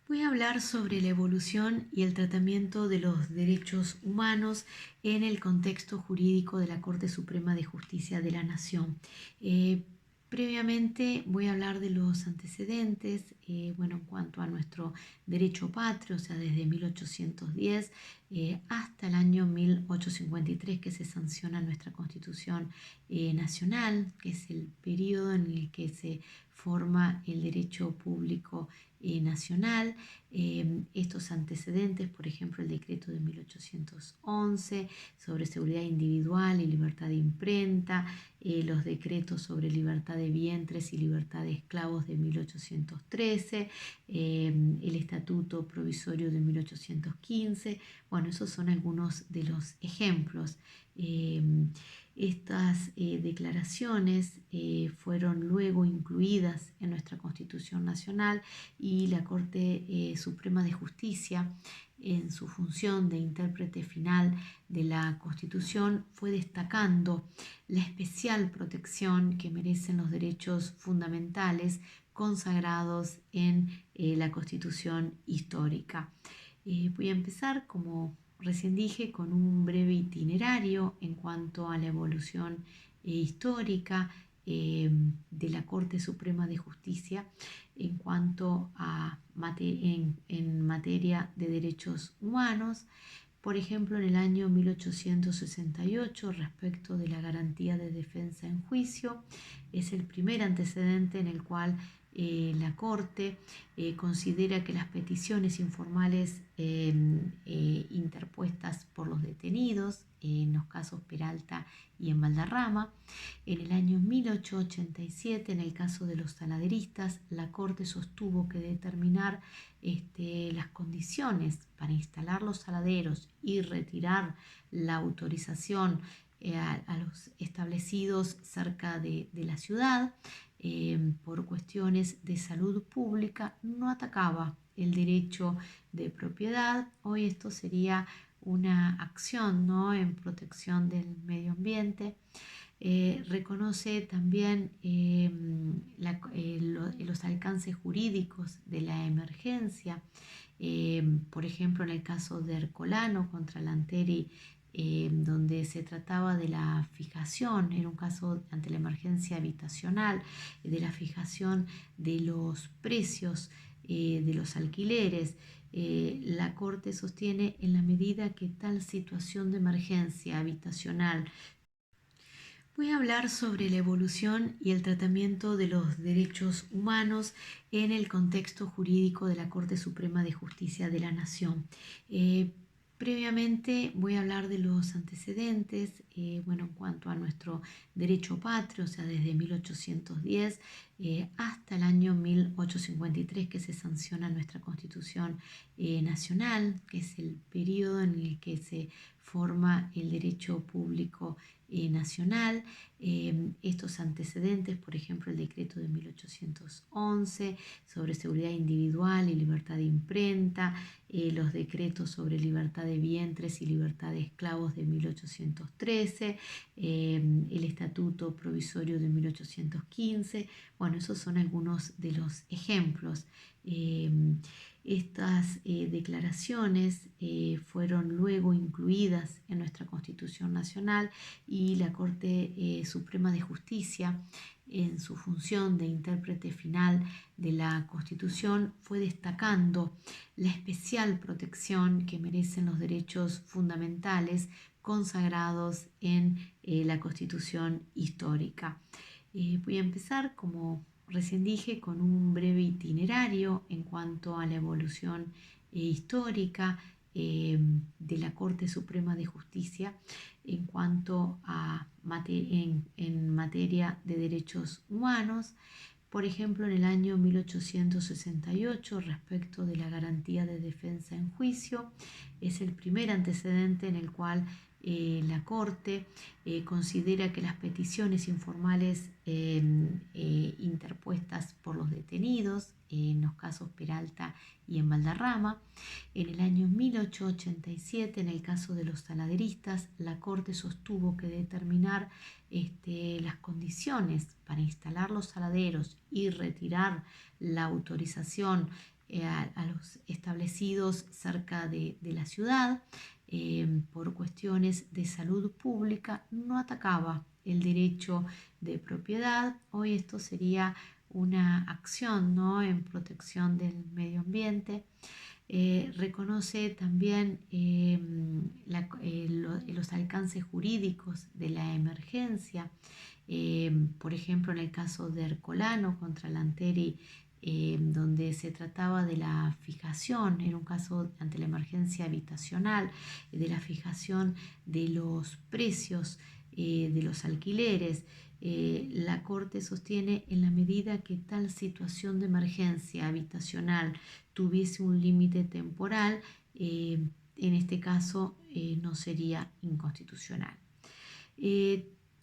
Voy a hablar sobre la evolución y el tratamiento de los derechos humanos en el contexto jurídico de la Corte Suprema de Justicia de la Nación. Eh, Previamente voy a hablar de los antecedentes, en cuanto a nuestro derecho patrio, o sea, desde 1810 hasta el año 1853 que se sanciona nuestra Constitución Nacional, que es el periodo en el que se forma el derecho público nacional. Estos antecedentes, por ejemplo, el decreto de 1811 sobre seguridad individual y libertad de imprenta, los decretos sobre libertad de vientres y libertad de esclavos de 1813, el estatuto provisorio de 1815. Bueno, esos son algunos de los ejemplos. Eh, Estas declaraciones fueron luego incluidas en nuestra Constitución Nacional y la Corte Suprema de Justicia, en su función de intérprete final de la Constitución, fue destacando la especial protección que merecen los derechos fundamentales consagrados en la Constitución histórica. Voy a empezar, como recién dije, con un breve itinerario en cuanto a la evolución histórica de la Corte Suprema de Justicia en cuanto a en materia de derechos humanos. Por ejemplo, en el año 1868, respecto de la garantía de defensa en juicio, es el primer antecedente en el cual la Corte considera que las peticiones informales interpuestas por los detenidos, en los casos Peralta y en Valderrama. En el año 1887, en el caso de los saladeristas, la Corte sostuvo que determinar las condiciones para instalar los saladeros y retirar la autorización a los establecidos cerca de la ciudad por cuestiones de salud pública no atacaba el derecho de propiedad. Hoy esto sería una acción, ¿no?, en protección del medio ambiente. Reconoce también los alcances jurídicos de la emergencia. Por ejemplo, en el caso de Ercolano contra Lanteri, donde se trataba de la fijación, era un caso ante la emergencia habitacional, de la fijación de los precios de los alquileres. La Corte sostiene, en la medida que tal situación de emergencia habitacional. Voy a hablar sobre la evolución y el tratamiento de los derechos humanos en el contexto jurídico de la Corte Suprema de Justicia de la Nación. Previamente voy a hablar de los antecedentes, en cuanto a nuestro derecho patrio, o sea, desde 1810 hasta el año 1853 que se sanciona nuestra Constitución Nacional, que es el periodo en el que se forma el derecho público nacional. Estos antecedentes, por ejemplo, el decreto de 1811 sobre seguridad individual y libertad de imprenta, los decretos sobre libertad de vientres y libertad de esclavos de 1813, el estatuto provisorio de 1815. Bueno, esos son algunos de los ejemplos. Estas declaraciones fueron luego incluidas en nuestra Constitución Nacional y la Corte Suprema de Justicia, en su función de intérprete final de la Constitución, fue destacando la especial protección que merecen los derechos fundamentales consagrados en la Constitución histórica. Voy a empezar, como recién dije, con un breve itinerario en cuanto a la evolución histórica de la Corte Suprema de Justicia en cuanto a en materia de derechos humanos. Por ejemplo, en el año 1868, respecto de la garantía de defensa en juicio, es el primer antecedente en el cual la Corte considera que las peticiones informales interpuestas por los detenidos, en los casos Peralta y en Valderrama. En el año 1887, en el caso de los saladeristas, la Corte sostuvo que determinar las condiciones para instalar los saladeros y retirar la autorización a los establecidos cerca de la ciudad por cuestiones de salud pública, no atacaba el derecho de propiedad. Hoy esto sería una acción, ¿no?, en protección del medio ambiente. Reconoce también los alcances jurídicos de la emergencia. Por ejemplo, en el caso de Ercolano contra Lanteri, donde se trataba de la fijación, era un caso ante la emergencia habitacional, de la fijación de los precios de los alquileres. La Corte sostiene, en la medida que tal situación de emergencia habitacional tuviese un límite temporal, en este caso no sería inconstitucional.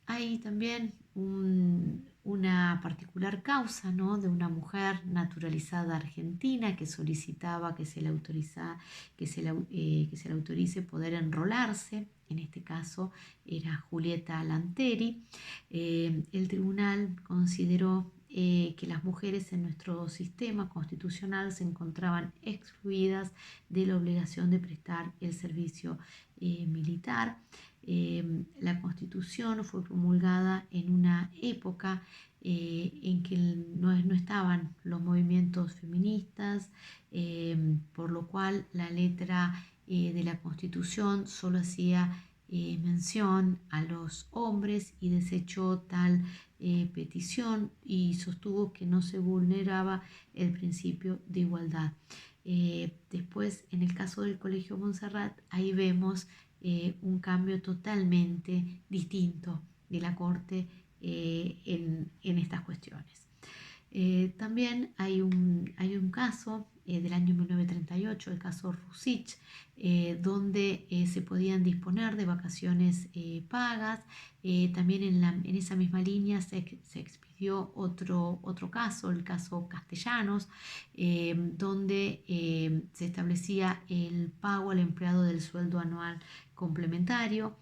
Hay también una particular causa, ¿no?, de una mujer naturalizada argentina que solicitaba que se le autorice poder enrolarse. En este caso era Julieta Lanteri. El tribunal consideró que las mujeres en nuestro sistema constitucional se encontraban excluidas de la obligación de prestar el servicio militar. La Constitución fue promulgada en una época en que no estaban los movimientos feministas, por lo cual la letra de la Constitución solo hacía mención a los hombres y desechó tal petición y sostuvo que no se vulneraba el principio de igualdad. Después, en el caso del Colegio Montserrat, ahí vemos un cambio totalmente distinto de la Corte en estas cuestiones. También hay un caso del año 1938, el caso Rusich, donde se podían disponer de vacaciones pagas. También en esa misma línea se expidió otro caso, el caso Castellanos, donde se establecía el pago al empleado del sueldo anual complementario.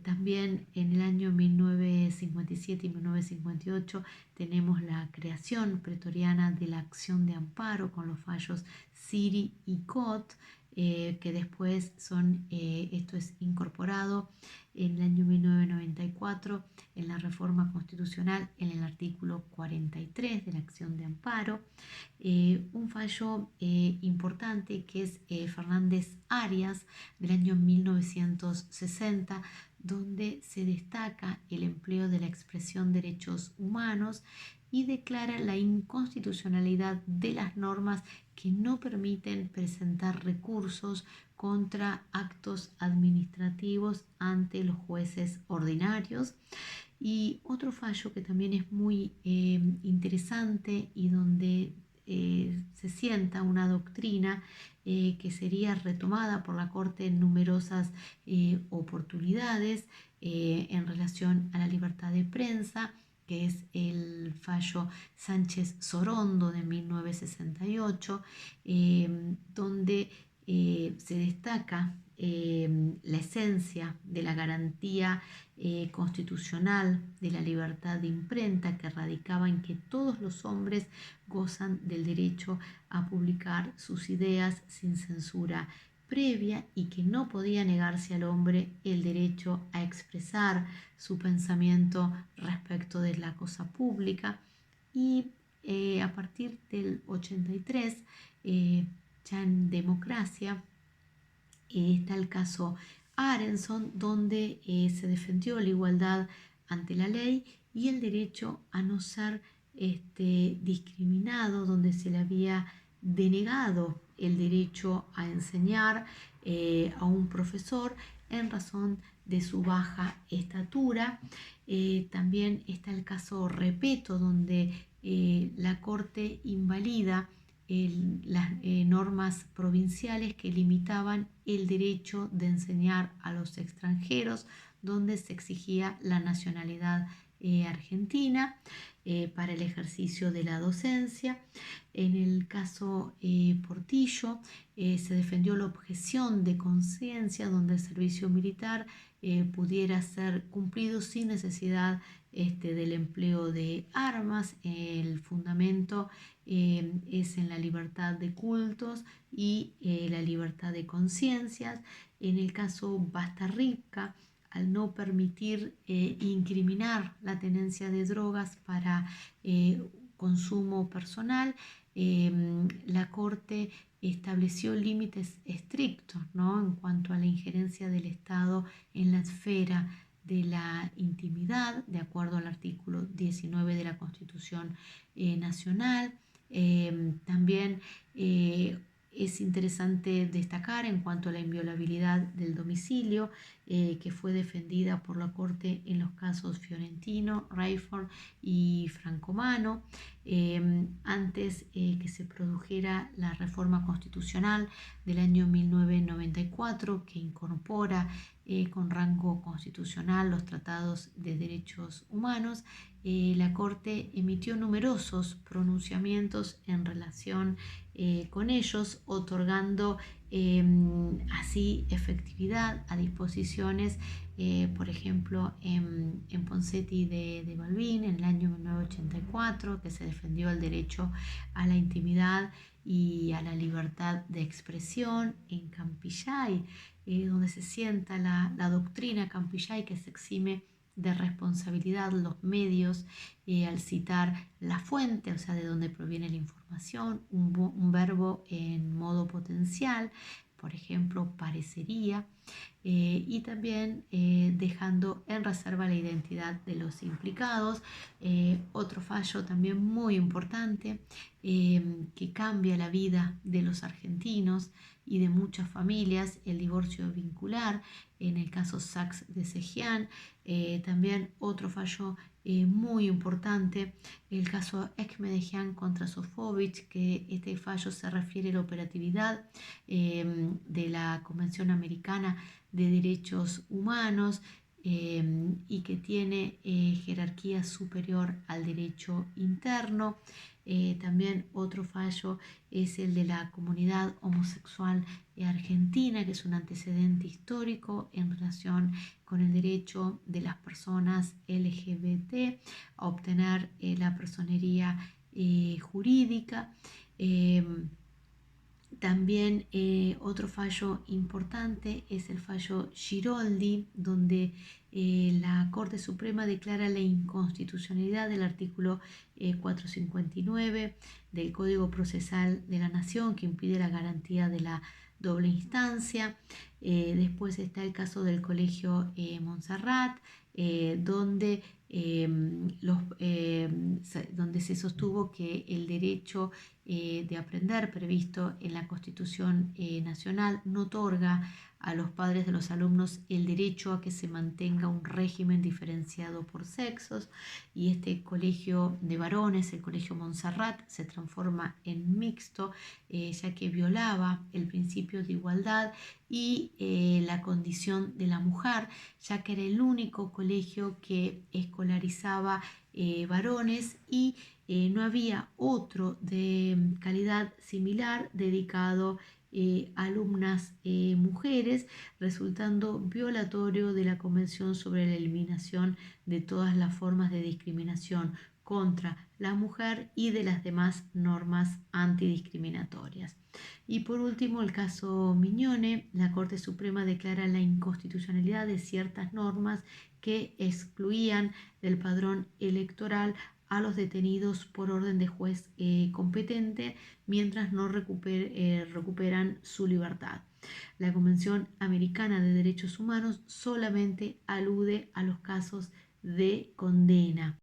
También en el año 1957 y 1958 tenemos la creación pretoriana de la acción de amparo con los fallos Siri y Cot, que después esto es incorporado en el año 1994 en la reforma constitucional en el artículo 43 de la acción de amparo. Un fallo importante que es Fernández Arias del año 1960, donde se destaca el empleo de la expresión derechos humanos y declara la inconstitucionalidad de las normas que no permiten presentar recursos contra actos administrativos ante los jueces ordinarios. Y otro fallo que también es muy interesante y donde se sienta una doctrina que sería retomada por la Corte en numerosas oportunidades en relación a la libertad de prensa, que es el fallo Sánchez Sorondo de 1968, donde se destaca la esencia de la garantía constitucional de la libertad de imprenta, que radicaba en que todos los hombres gozan del derecho a publicar sus ideas sin censura previa y que no podía negarse al hombre el derecho a expresar su pensamiento respecto de la cosa pública. Y a partir del 83, ya en democracia, está el caso Arenson, donde se defendió la igualdad ante la ley y el derecho a no ser discriminado, donde se le había denegado el derecho a enseñar a un profesor en razón de su baja estatura. También está el caso Repeto, donde la Corte invalida las normas provinciales que limitaban el derecho de enseñar a los extranjeros, donde se exigía la nacionalidad argentina para el ejercicio de la docencia. En el caso Portillo se defendió la objeción de conciencia donde el servicio militar pudiera ser cumplido sin necesidad del empleo de armas. El fundamento es en la libertad de cultos y la libertad de conciencias. En el caso Bastarrica, al no permitir incriminar la tenencia de drogas para consumo personal, la Corte estableció límites estrictos, ¿no?, en cuanto a la injerencia del Estado en la esfera de la intimidad, de acuerdo al artículo 19 de la Constitución Nacional. También es interesante destacar en cuanto a la inviolabilidad del domicilio, que fue defendida por la Corte en los casos Fiorentino, Rayford y Francomano. Antes que se produjera la reforma constitucional del año 1994, que incorpora con rango constitucional los tratados de derechos humanos, la Corte emitió numerosos pronunciamientos en relación con ellos, otorgando así efectividad a disposiciones, por ejemplo, en Ponseti de Balbín en el año 1984, que se defendió el derecho a la intimidad y a la libertad de expresión, en Campillay, donde se sienta la doctrina Campillay, que se exime de responsabilidad los medios al citar la fuente, o sea, de donde proviene la información, un verbo en modo potencial, por ejemplo, parecería, y también dejando en reserva la identidad de los implicados. Otro fallo también muy importante que cambia la vida de los argentinos y de muchas familias, el divorcio vincular, en el caso Sachs de Cejián. También otro fallo muy importante, el caso Ekmedejian contra Sofovich, que este fallo se refiere a la operatividad de la Convención Americana de Derechos Humanos y que tiene jerarquía superior al derecho interno. También otro fallo es el de la comunidad homosexual argentina, que es un antecedente histórico en relación con el derecho de las personas LGBT a obtener la personería jurídica. También otro fallo importante es el fallo Giroldi, donde la Corte Suprema declara la inconstitucionalidad del artículo 459 del Código Procesal de la Nación, que impide la garantía de la doble instancia. Después está el caso del Colegio Montserrat, donde donde se sostuvo que el derecho de aprender previsto en la Constitución Nacional no otorga a los padres de los alumnos el derecho a que se mantenga un régimen diferenciado por sexos, y este colegio de varones, el Colegio Montserrat, se transforma en mixto, ya que violaba el principio de igualdad y la condición de la mujer, ya que era el único colegio que escolarizaba varones y no había otro de calidad similar dedicado a alumnas mujeres, resultando violatorio de la Convención sobre la Eliminación de todas las formas de discriminación contra la mujer y de las demás normas antidiscriminatorias. Y por último, el caso Mignone, la Corte Suprema declara la inconstitucionalidad de ciertas normas que excluían del padrón electoral a los detenidos por orden de juez competente mientras no recuperan su libertad. La Convención Americana de Derechos Humanos solamente alude a los casos de condena.